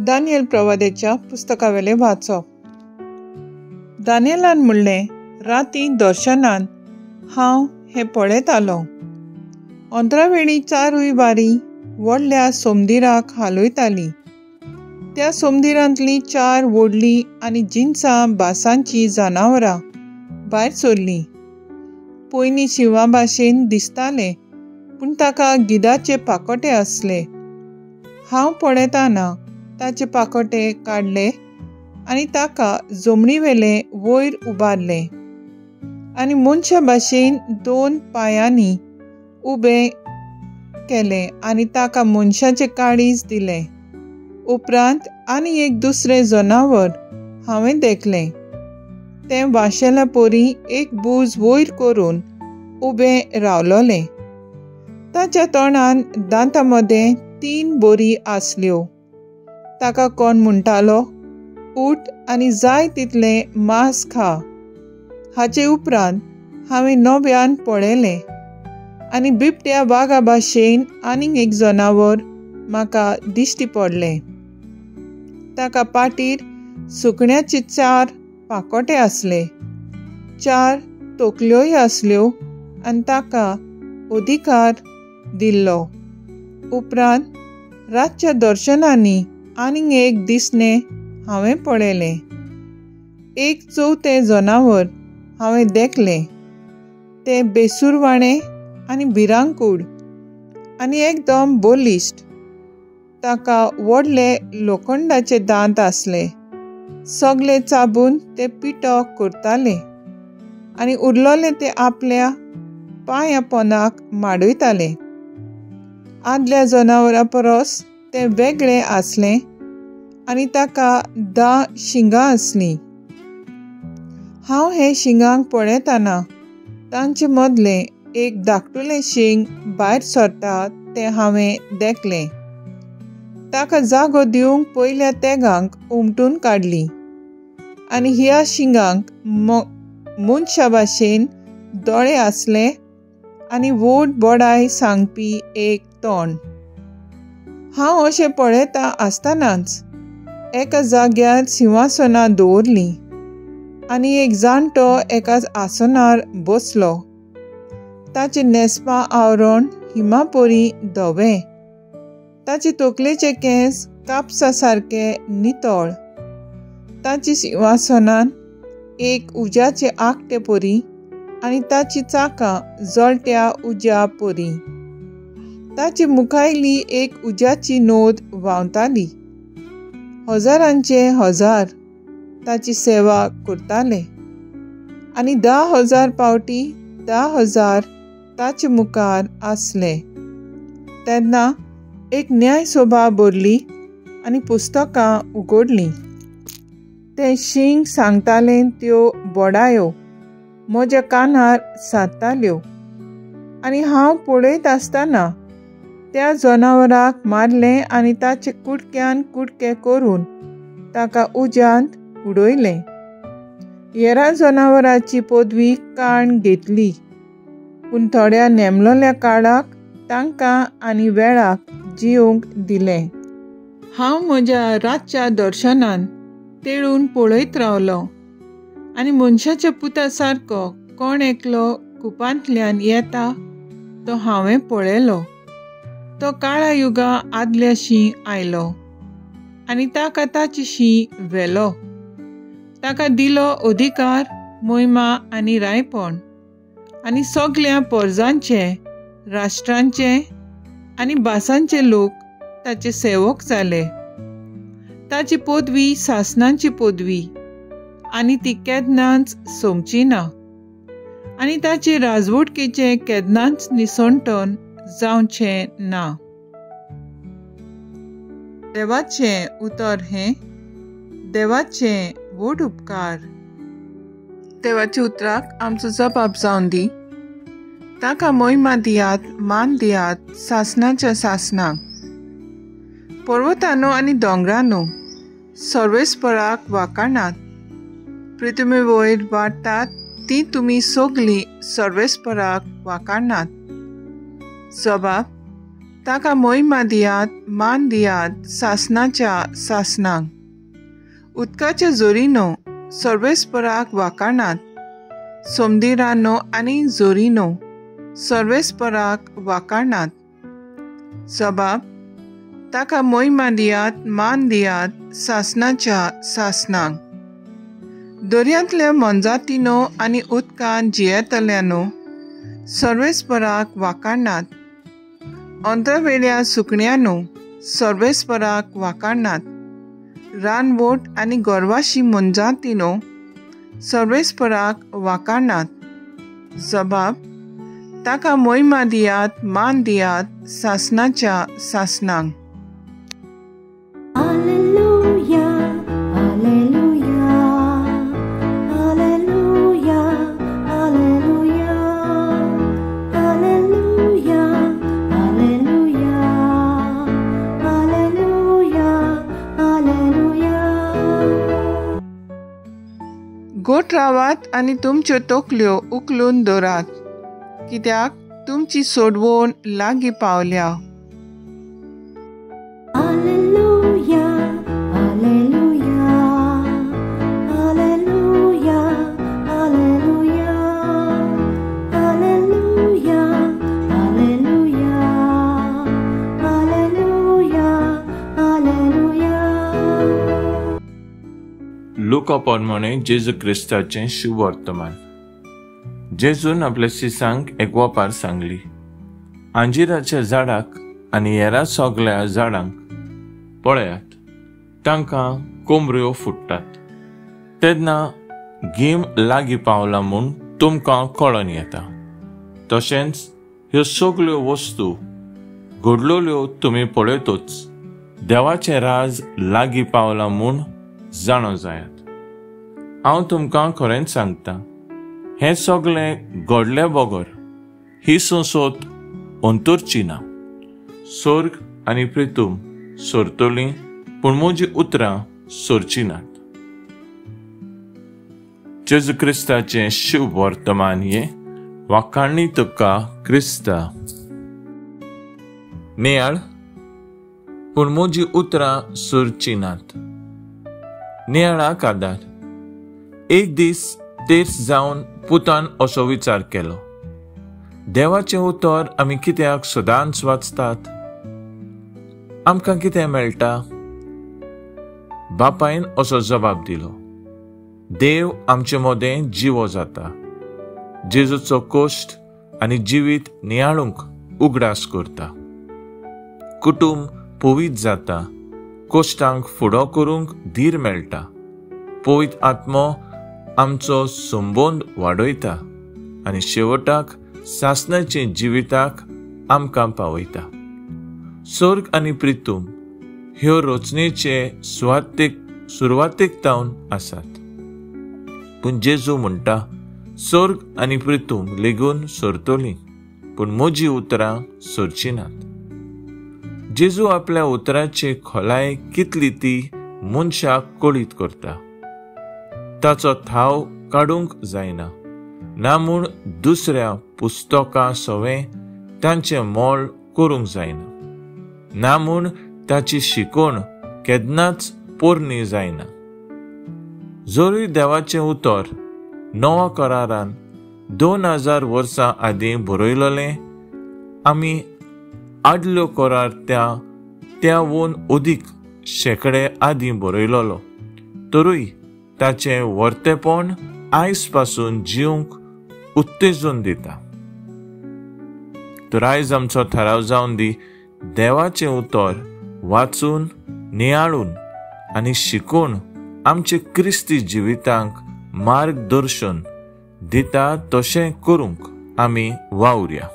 Daniel प्रवादेच्या पुस्तकावेले वाचप. दानियलान म्हणलें, राती दर्शनान हांव हें पळयत आलो. अंतरावेळी 4 बारी व्हडल्या सोमदिराक हालयताली. त्या सोमदिरांतलीं 4 व्हडलीं आनी जिन्सां बासांचीं जनावरां भायर सरलीं. पयलीं शिवा भाशेन दिसतालें, पूण ताका गिधाचे पाकोटे आसले. हांव पळयतना ताचे पाकोटे काडले आनी ताका जमनीवेले वयर उबारले आनी मनशा भाशेन 2 पांयांनी उबें केलें आनी ताका मनशाचें काळीज दिलें. उपरांत आनी एक दुसरें जनावर हांवें देखलें. तें वाशेल्या पोरी एक बूज वयर करून उबें रावलोलें. ताच्या तोंडान दांतां मदें 3 बोरी आसल्यो. ताका कोण म्हणटालो, उठ आनी जाय तितलें मांस खा. हाचे उपरांत हांवें नव्यान पळयलें आनी बिबट्या वागा भाशेन आनीक एक जनावर म्हाका दिश्टी पडलें. ताका पाटीर सुकण्याचे 4 पाकोटे आसले. 4 तोकल्योय आसल्यो आनी ताका अधिकार दिल्लो. उपरांत रातच्या दर्शनांनी आनीक एक दिसणें हांवें पळयलें. एक 4थें जनावर हांवें देखलें. तें बेसूरवाणें आनी भिरांकूळ आनी एकदम बोलिश्ट. ताका व्हडले लोखंडाचे दांत आसले. सगळे चाबून ते पिठो करताले आनी उरलोलें ते आपल्या पांयां पोंदाक माडयताले. आदल्या जनावरा परस तें वेगळें आसलें आनी ताका 10 शिंगां आसलीं. हांव हे शिंगांक पळयतना तांचे मदलें एक धाकटुलें शिंग भायर सरता तें हांवें देखलें. ताका जागो दिवंक पयल्या तेगांक उमटून काडली आनी ह्या शिंगांक मनशा भाशेन दोळे आसले आनी व्हड बोडाय सांगपी एक तोंड. हांव अशें पळयता आसतनाच एका जाग्यार सिंहासनां दवरलीं आनी एक जाणटो एका आसनार बसलो. ताचें नेस्पां आवरण हिमापोरी धवें. ताचे तकलेचे केंस कापसा सारके नितळ. ताची सिंहासनान एक उज्याचे आंखटे पोरी आनी ताची चाकां जळट्या उज्या पोरी. ताचे मुखायली एक उज्याची नोद व्हांवताली. हजारांचे हजार ताची सेवा करताले आनी 10,000 पावटी 10,000 ताचे मुखार आसले. तेन्ना एक न्याय सभा भरली आनी पुस्तकां उगडलीं. ते शिंग सांगतालें त्यो बोडायो म्हज्या कानार सादताल्यो आनी हांव पळयत आसतना त्या जनावराक मारलें आनी ताचे कुडक्यान कुडके करून ताका उज्यांत उडयलें. हेरा जनावरांची पदवी काण घेतली, पूण थोड्या नेमलोल्या काळाक तांकां आनी वेळाक जिवंक दिलें. हांव म्हज्या रातच्या दर्शनान तेळून पळयत रावलो आनी मनशाच्या पुता सारको कोण एकलो कुपांतल्यान येता तो हांवें पळयलो. तो काळा युगा आदल्याशी आयलो आनी ताका ताची शी व्हेलो. ताका दिलो अधिकार, मोहिमा आनी रायपण आनी सगळ्या परजांचे, राष्ट्रांचे आनी भासांचे लोक ताचे सेवक जाले. ताची पदवी सासनांची पदवी आनी ती केन्नाच सोंपची ना आनी ताची राजवटकेचें केन्नाच निसंतन जावचें ना. देवाचें उतर हें, देवाचें व्हड उपकार. देवाच्या उतराक आमचो जबाब जावन दी. ताका मोहिमा दियात, मान दियात सासनाच्या सासनाक. पर्वतांनो आनी दोंगरांनो सर्वेस्पराक वाखाणात. पृथ्वी वयर वाडटात ती तुमी सगळीं सर्वेस्पराक वाखाणात. जबाब, ताका मोहिमा दियात, मान दियात सासनाच्या सासनांक। उदकाच्या जोरीनो सर्वेस्पराक वाकाणात, सोमदिरानो आनी जोरीनो सर्वेस्पराक वाकाणात। सबाब, ताका मोहिमा दियात, मान दियात सासनाच्या सासनांक। दर्यांतल्या मोनजातीनो आनी उदकांत जियेतल्यांनो सर्वेस्पराक वाकाणात। अंतरवेल्या सुकण्यांनो सर्वेस्पराक वाकाणात। रानवट आनी गोरवाशी मोनजातीनो सर्वेस्पराक वाकाणात। सबाब, ताका मोहिमा दियात, मान दियात सासनाच्या सासनांक। गोठ रावात आनी तुमच्यो तोकल्यो उखलून दवरात, कित्याक तुमची सोडवण लागीं पावल्या। लुका पोरमोणे जेजू क्रिस्ताचें शुभ वर्तमान। जेजून आपल्या शिसांक एक वपार सांगली, आंजिराच्या झाडाक आनी हेरा सगळ्या झाडांक पळयात, तांकां कोंबऱ्यो फुट्टात, तेन्ना गीम लागीं पावला म्हूण तुमकां कळोन येता। तशेंच ह्यो सगळ्यो वस्तू घडलोल्यो तुमी पळयतूच देवाचें राज लागीं पावला म्हूण जाणो जायात। हांव तुमकां खरेंच सांगता, हें सगळें घडले बगर ही संसोत अंतुरची ना। स्वर्ग आनी पृथ्वी सोरतलीं, पूण म्हजीं उतरां सोरचीं नात। जेजू क्रिस्ताचें शुभ वर्तमान हे वाखाणणी तुका क्रिस्ता। नेयाळ, पूण म्हजीं उतरां सोरचीं नात। नेयाळाक आदार। एक दीस तेर्स जावन पुतान असो विचार केलो, देवाचें उतर आमी कित्याक सदांच वाचतात? आमकां कितें मेळटा? बापायन असो जबाब दिलो, देव आमचे मोदें जिवो जाता। जेजूचो कोश्ट आनी जिवीत नियाळूंक उगडास करता। कुटुंब पवित जाता, कोश्टांक फुडो करूंक धीर मेळटा। पवित आत्मो आमचो संबंद वाडयता आनी शेवटाक सासणाचे जिविताक आमकां पावयता। स्वर्ग आनी पृथ्वी ह्यो रचनेचे सुरवातेक तावन आसात, पूण जेजू म्हणटा, स्वर्ग आनी पृथ्वी लेगून सोरतलीं, पूण म्हजीं उतरां सोरचीं नात। जेजू आपल्या उतराची खोलाय कितली ती मनशाक कळीत करता। ताचो थाव काडूंक जायना, ना म्हूण दुसऱ्या पुस्तकां सवें तांचें मोल करूंक जायना, ना म्हूण ताची शिकवण केन्नाच पोरणी जायना। जोरी देवाचें उतर नवा करारान 2000 वर्सां आदीं बरयलोलें, आमी आदल्यो करार त्या वोन अदीक शेकडे आदीं बरयलोलो, तरूय ताचें वर्तेपण आयज पासून जिवंक उत्तेजन दिता। तर आयज आमचो थाराव जावन दी, देवाचें उतर वाचून, नियाळून आनी शिकून आमचे क्रिस्ती जिवितांक मार्गदर्शन दिता तशें करूंक आमी वावुरया।